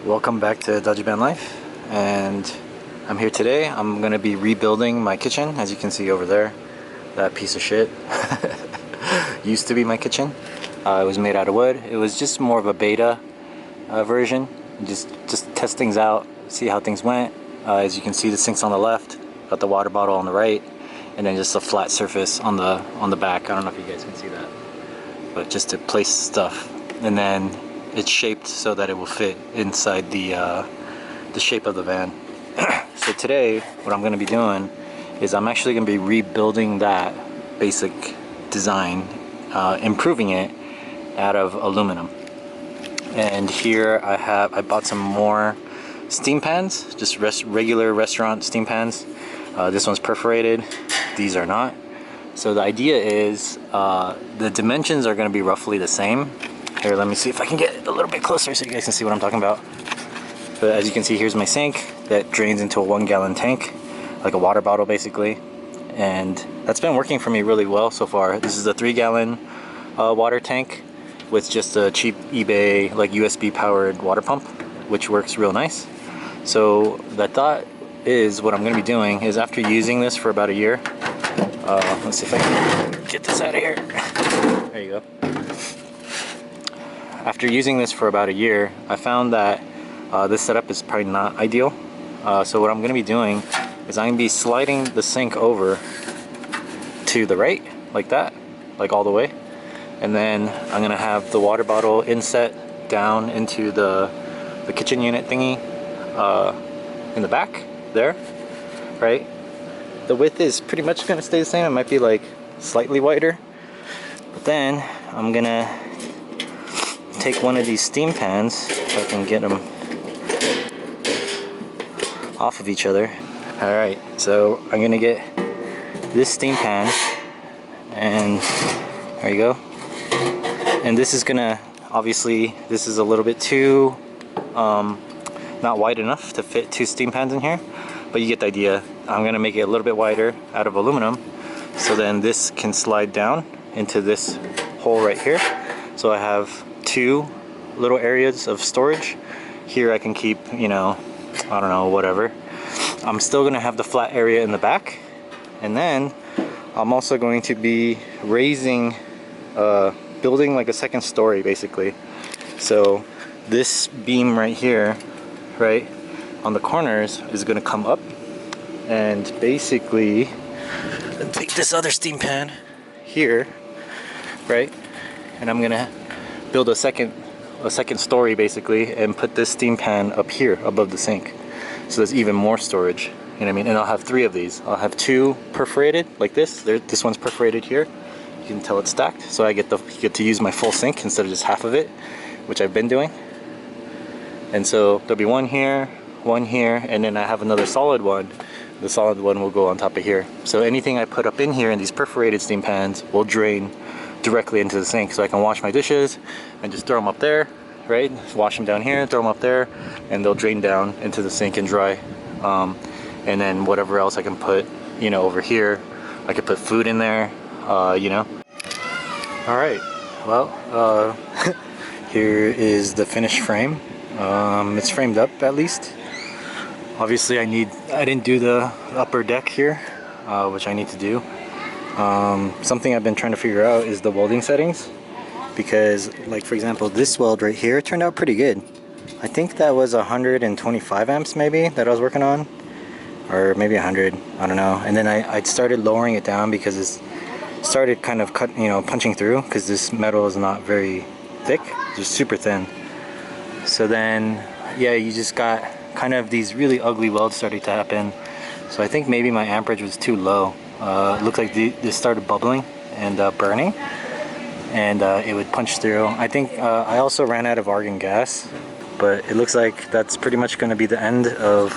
Welcome back to DajibanLife, and I'm here today. I'm gonna be rebuilding my kitchen. As you can see over there, that piece of shit used to be my kitchen. It was made out of wood. It was just more of a beta version. Just test things out, see how things went. As you can see, the sink's on the left, got the water bottle on the right, and then just a flat surface on the back. I don't know if you guys can see that, but just to place stuff. And then it's shaped so that it will fit inside the shape of the van. So today, what I'm going to be doing is I'm actually going to be rebuilding that basic design, improving it out of aluminum. And here I bought some more steam pans, just regular restaurant steam pans. This one's perforated, these are not. So the idea is the dimensions are going to be roughly the same. Here, let me see if I can get a little bit closer so you guys can see what I'm talking about. But as you can see, here's my sink that drains into a 1-gallon tank, like a water bottle basically. And that's been working for me really well so far. This is a 3-gallon water tank with just a cheap eBay like USB powered water pump, which works real nice. So the thought is, what I'm going to be doing is, after using this for about a year, let's see if I can get this out of here. There you go. After using this for about a year, I found that this setup is probably not ideal. So what I'm going to be doing is I'm going to be sliding the sink over to the right, like that, like all the way. And then I'm going to have the water bottle inset down into the kitchen unit thingy in the back there, right? The width is pretty much going to stay the same. It might be like slightly wider. But then I'm going to take one of these steam pans, if I can get them off of each other. Alright, so I'm gonna get this steam pan, and there you go. And this is gonna, obviously this is a little bit too not wide enough to fit 2 steam pans in here, but you get the idea. I'm gonna make it a little bit wider out of aluminum, so then this can slide down into this hole right here. So I have 2 little areas of storage. Here I can keep, you know, I don't know, whatever. I'm still gonna have the flat area in the back, and then I'm also going to be raising, building like a second story basically. So this beam right here, right on the corners, is gonna come up, and basically take this other steam pan here, right, and I'm gonna build a second story basically, and put this steam pan up here above the sink, so there's even more storage, you know what I mean? And I'll have 3 of these. I'll have 2 perforated like this. This one's perforated here, you can tell it's stacked, so I get to use my full sink instead of just half of it, which I've been doing. And so there'll be one here, and then I have another solid one. The solid one will go on top of here, so anything I put up in here in these perforated steam pans will drain directly into the sink, so I can wash my dishes and just throw them up there, right? Wash them down here, throw them up there, and they'll drain down into the sink and dry. And then whatever else I can put, you know, over here, I could put food in there, you know. All right, well, here is the finished frame. It's framed up at least. Obviously I didn't do the upper deck here, which I need to do. Something I've been trying to figure out is the welding settings, because, like, for example, this weld right here turned out pretty good. I think that was 125 amps maybe that I was working on, or maybe 100, I don't know. And then I started lowering it down because it started kind of punching through, because this metal is not very thick, it's just super thin. So then, yeah, you just got kind of these really ugly welds starting to happen. So I think maybe my amperage was too low. It looked like this started bubbling and burning, and it would punch through. I think I also ran out of argon gas, but it looks like that's pretty much going to be the end of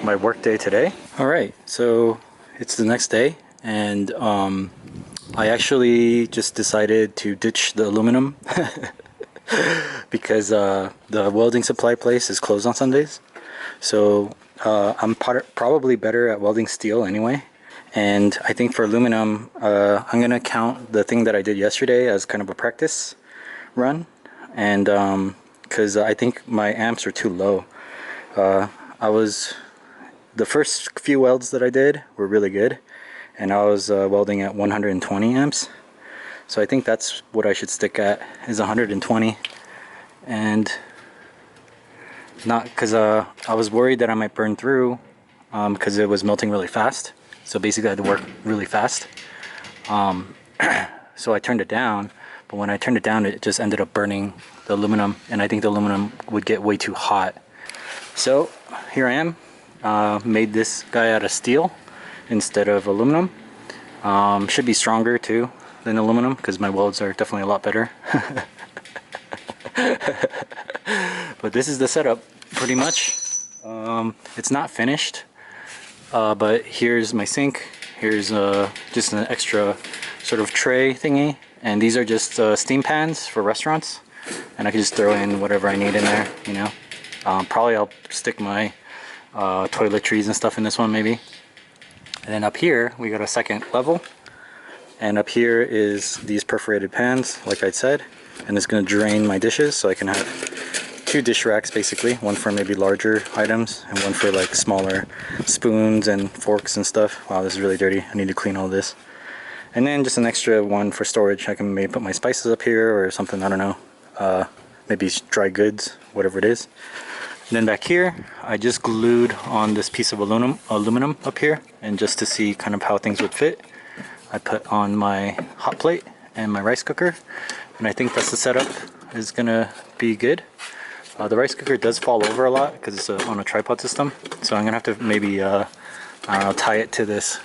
my work day today. Alright, so it's the next day, and I actually just decided to ditch the aluminum because the welding supply place is closed on Sundays. So I'm probably better at welding steel anyway. And I think for aluminum, I'm going to count the thing that I did yesterday as kind of a practice run, and because I think my amps are too low. The first few welds that I did were really good, and I was welding at 120 amps. So I think that's what I should stick at, is 120. And not because I was worried that I might burn through because it was melting really fast. So basically I had to work really fast. So I turned it down, but when I turned it down, it just ended up burning the aluminum, and I think the aluminum would get way too hot. So here I am, made this guy out of steel instead of aluminum. Should be stronger too than aluminum because my welds are definitely a lot better. But this is the setup pretty much. It's not finished, but here's my sink. Here's just an extra sort of tray thingy, and these are just steam pans for restaurants, and I can just throw in whatever I need in there, you know. Probably I'll stick my toiletries and stuff in this one maybe. And then up here we got a second level, and up here is these perforated pans like I said, and it's going to drain my dishes, so I can have 2 dish racks basically, one for maybe larger items and one for like smaller spoons and forks and stuff. Wow, this is really dirty. I need to clean all this. And then just an extra one for storage. I can maybe put my spices up here or something, I don't know. Maybe dry goods, whatever it is. And then back here, I just glued on this piece of aluminum up here, and just to see kind of how things would fit, I put on my hot plate and my rice cooker, and I think that's the setup is gonna be good. The rice cooker does fall over a lot because it's on a tripod system, so I'm gonna have to maybe I don't know, tie it to this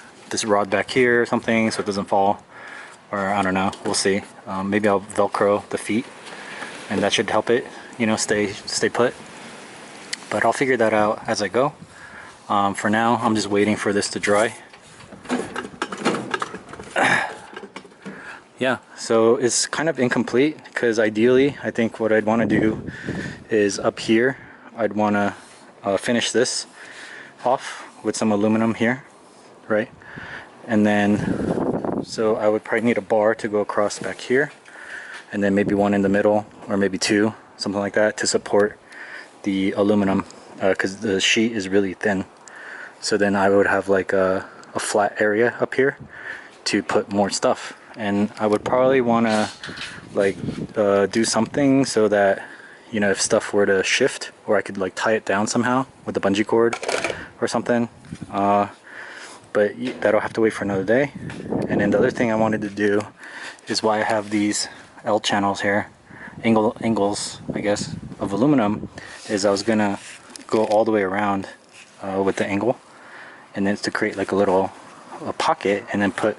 rod back here or something so it doesn't fall, or I don't know, we'll see. Maybe I'll velcro the feet and that should help it, you know, stay put, but I'll figure that out as I go. For now I'm just waiting for this to dry. Yeah, so it's kind of incomplete because ideally I think what I'd want to do is up here I'd want to finish this off with some aluminum here, right? And then so I would probably need a bar to go across back here, and then maybe one in the middle, or maybe 2, something like that, to support the aluminum because the sheet is really thin. So then I would have like a flat area up here to put more stuff. And I would probably want to like do something so that, you know, if stuff were to shift, or I could like tie it down somehow with a bungee cord or something. But that'll have to wait for another day. And then the other thing I wanted to do is why I have these L channels here, angles I guess, of aluminum, is I was gonna go all the way around with the angle, and then it's to create like a little pocket, and then put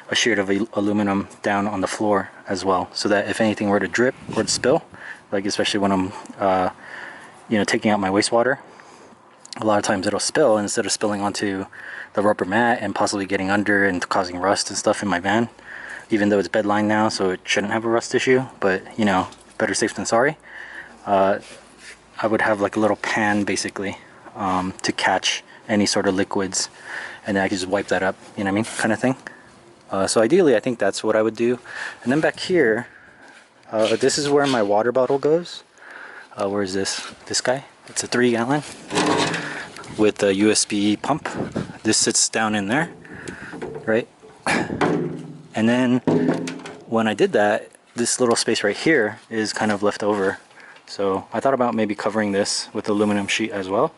a sheet of aluminum down on the floor as well, so that if anything were to drip or to spill, like especially when I'm you know, taking out my wastewater, a lot of times it'll spill, and instead of spilling onto the rubber mat and possibly getting under and causing rust and stuff in my van, even though it's bedlined now so it shouldn't have a rust issue, but you know, better safe than sorry, I would have like a little pan basically to catch any sort of liquids, and then I could just wipe that up, you know what I mean, kind of thing. So ideally I think that's what I would do. And then back here, this is where my water bottle goes. Where is this guy? It's a 3-gallon with a USB pump. This sits down in there, right? And then when I did that, this little space right here is kind of left over. So I thought about maybe covering this with aluminum sheet as well,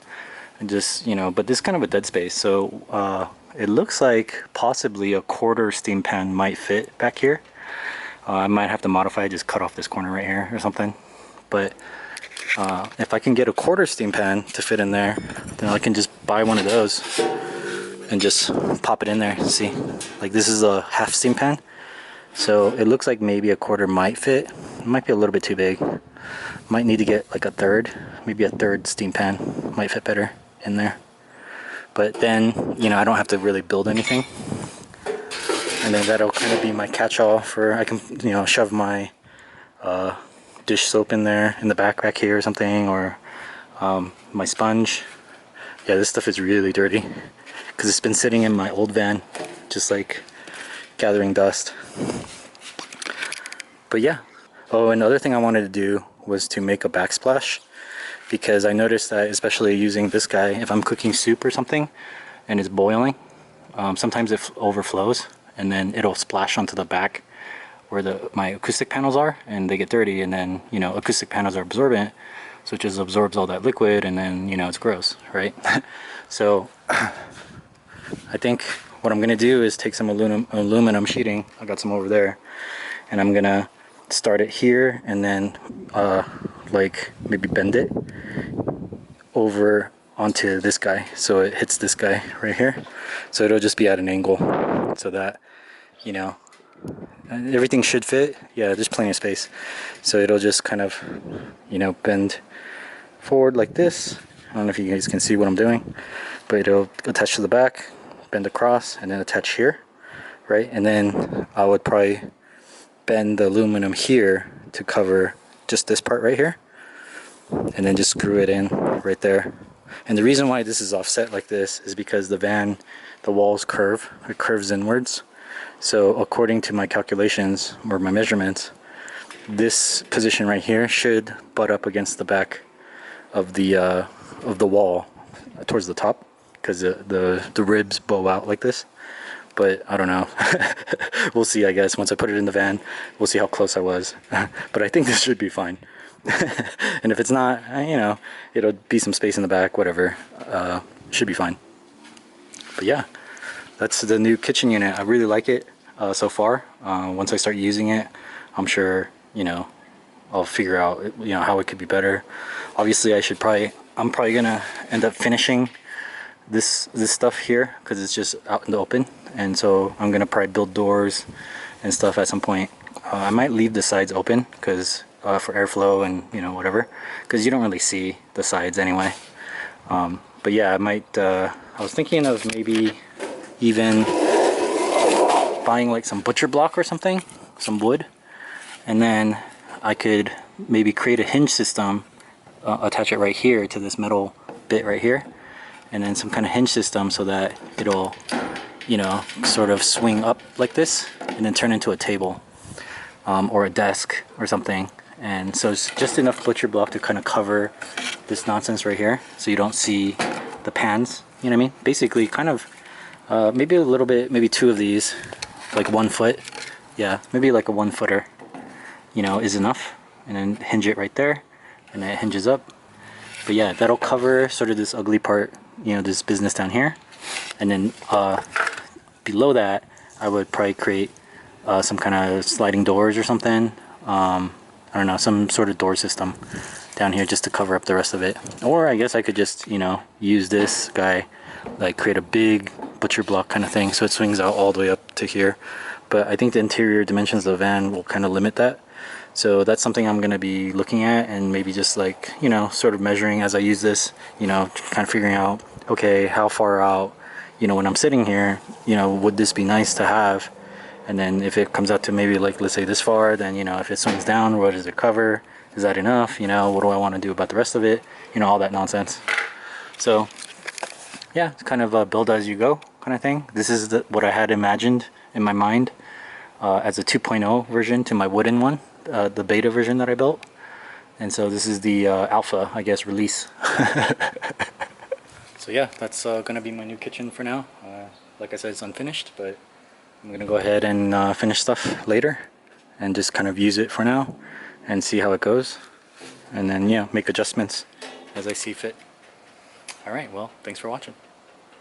and just, you know, but this is kind of a dead space. So it looks like possibly a 1/4 steam pan might fit back here. I might have to modify it, just cut off this corner right here or something. But if I can get a 1/4 steam pan to fit in there, then I can just buy one of those and just pop it in there. See, like this is a 1/2 steam pan, so it looks like maybe a 1/4 might fit. It might be a little bit too big. Might need to get like a 1/3, maybe a 1/3 steam pan might fit better in there. But then, you know, I don't have to really build anything, and then that'll kind of be my catch-all for, I can, you know, shove my dish soap in there in the back here or something, or my sponge. Yeah, this stuff is really dirty because it's been sitting in my old van, just like gathering dust. But yeah. Oh, another thing I wanted to do was to make a backsplash, because I noticed that, especially using this guy, if I'm cooking soup or something and it's boiling, sometimes it overflows and then it'll splash onto the back where my acoustic panels are, and they get dirty, and then, you know, acoustic panels are absorbent, so it just absorbs all that liquid, and then, you know, it's gross, right? So I think what I'm gonna do is take some aluminum sheeting, I got some over there, and I'm gonna start it here, and then like maybe bend it over onto this guy so it hits this guy right here, so it'll just be at an angle so that, you know, everything should fit. Yeah, there's plenty of space, so it'll just kind of, you know, bend forward like this. I don't know if you guys can see what I'm doing, but it'll attach to the back, bend across, and then attach here, right? And then I would probably bend the aluminum here to cover just this part right here, and then just screw it in right there. And the reason why this is offset like this is because the walls curve, it curves inwards. So according to my calculations or my measurements, this position right here should butt up against the back of the wall towards the top, because the ribs bow out like this. But I don't know. We'll see, I guess. Once I put it in the van, we'll see how close I was. But I think this should be fine. And if it's not, you know, it'll be some space in the back, whatever. Should be fine. But yeah, that's the new kitchen unit. I really like it so far. Once I start using it, I'm sure, you know, I'll figure out, you know, how it could be better. Obviously, I'm probably gonna end up finishing this stuff here, because it's just out in the open, and so I'm gonna probably build doors and stuff at some point. I might leave the sides open because for airflow and, you know, whatever, because you don't really see the sides anyway. But yeah, I might I was thinking of maybe even buying like some butcher block or something, some wood, and then I could maybe create a hinge system, attach it right here to this metal bit right here, and then some kind of hinge system so that it'll, you know, sort of swing up like this and then turn into a table or a desk or something. And so it's just enough butcher block to kind of cover this nonsense right here so you don't see the pans, you know what I mean? Basically kind of maybe a little bit, maybe two of these, like 1 foot. Yeah, maybe like a 1 footer, you know, is enough. And then hinge it right there, and then it hinges up. But yeah, that'll cover sort of this ugly part, you know, this business down here. And then below that, I would probably create some kind of sliding doors or something. I don't know, some sort of door system down here just to cover up the rest of it. Or I guess I could just, you know, use this guy, like create a big butcher block kind of thing so it swings out all the way up to here. But I think the interior dimensions of the van will kind of limit that. So that's something I'm going to be looking at, and maybe just like, you know, sort of measuring as I use this, you know, kind of figuring out, okay, how far out, you know, when I'm sitting here, you know, would this be nice to have? And then if it comes out to maybe like, let's say this far, then, you know, if it swings down, what does it cover? Is that enough? You know, what do I want to do about the rest of it? You know, all that nonsense. So yeah, it's kind of a build as you go kind of thing. This is what I had imagined in my mind as a 2.0 version to my wooden one, the beta version that I built. And so this is the alpha, I guess, release. So yeah, that's gonna be my new kitchen for now. Like I said, it's unfinished, but I'm gonna go ahead and finish stuff later and just kind of use it for now and see how it goes, and then yeah, make adjustments as I see fit. Alright, well, thanks for watching.